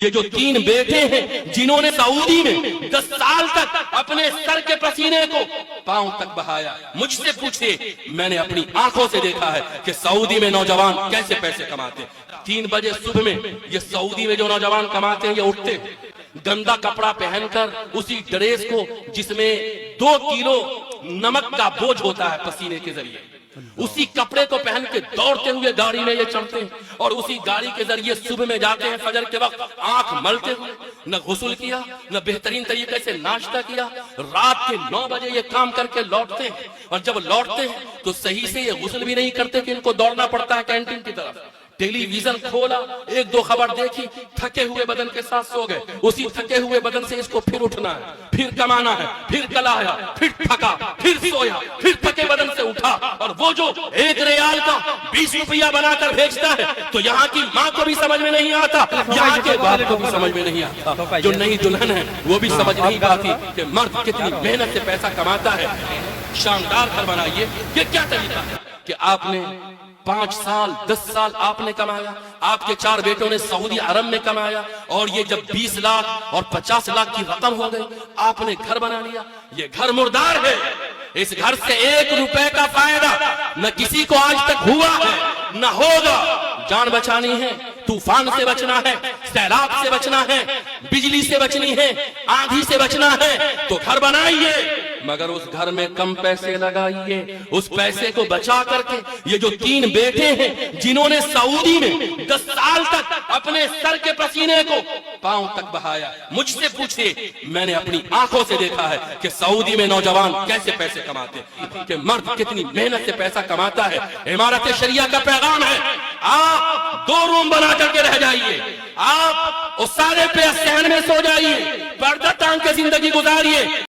یہ جو 3 بیٹے ہیں جنہوں نے سعودی میں 10 سال تک اپنے سر کے پسینے کو پاؤں تک بہایا، مجھ سے پوچھے، میں نے اپنی آنکھوں سے دیکھا ہے کہ سعودی میں نوجوان کیسے پیسے کماتے ہیں۔ 3 بجے صبح میں یہ سعودی میں جو نوجوان کماتے ہیں، یہ اٹھتے ہیں گندا کپڑا پہن کر، اسی ڈریس کو جس میں 2 کلو نمک کا بوجھ ہوتا ہے پسینے کے ذریعے، اسی کپڑے کو پہن کے دوڑتے ہوئے گاڑی میں یہ چڑھتے ہیں، اور اسی گاڑی کے ذریعے صبح میں جاتے ہیں فجر کے وقت آنکھ ملتے ہوئے، نہ غسل کیا، نہ بہترین طریقے سے ناشتہ کیا، رات کے 9 بجے یہ کام کر کے لوٹتے ہیں، اور جب لوٹتے ہیں تو صحیح سے یہ غسل بھی نہیں کرتے کہ ان کو دوڑنا پڑتا ہے کینٹین کی طرف۔ ٹیلی ویژن کھولا، 1-2 خبر دیکھی، تھکے ہوئے بدن کے ساتھ سو گئے، اسی تھکے ہوئے بدن سے اس کو پھر اٹھنا ہے، پھر کمانا ہے، پھر کل آیا، پھر تھکا، پھر سویا، پھر تھکے بدن سے اٹھا، اور وہ جو 1 ریال کا 20 روپیہ بنا کر بھیجتا ہے تو یہاں کی ماں کو بھی سمجھ میں نہیں آتا، یہاں کے باپ کو بھی سمجھ میں نہیں آتا، جو نئی دلہن ہے وہ بھی سمجھ نہیں پاتی کہ مرد کتنی محنت سے پیسہ کماتا ہے۔ شاندار گھر بنائیے، یہ کیا طریقہ ہے کہ آپ نے 5 سال 10 سال آپ نے کمایا، آپ کے 4 بیٹوں نے سعودی عرب میں کمایا، اور یہ جب 20 لاکھ اور 50 لاکھ کی رقم ہو گئی آپ نے گھر بنا لیا۔ یہ گھر مردار ہے، اس گھر سے 1 روپے کا فائدہ نہ کسی کو آج تک ہوا ہے نہ ہوگا۔ جان بچانی ہے، طوفان سے بچنا ہے، سیلاب سے بچنا ہے، بجلی سے بچنی ہے، آندھی سے بچنا ہے تو گھر بنائیے، مگر اس گھر میں کم پیسے لگائیے، اس پیسے کو بچا کر کے۔ یہ جو 3 بیٹے ہیں جنہوں نے سعودی میں 10 سال تک اپنے سر کے پسینے کو پاؤں تک بہایا، مجھ سے پوچھے، میں نے اپنی آنکھوں سے دیکھا ہے کہ سعودی میں نوجوان کیسے پیسے کماتے ہیں، کہ مرد کتنی محنت سے پیسہ کماتا ہے۔ عمارت شریعہ کا پیغام ہے، آپ 2 روم بنا کر کے رہ جائیے، آپ اس سارے پہ صحن میں سو جائیے، پردہ تان کے زندگی گزاریے۔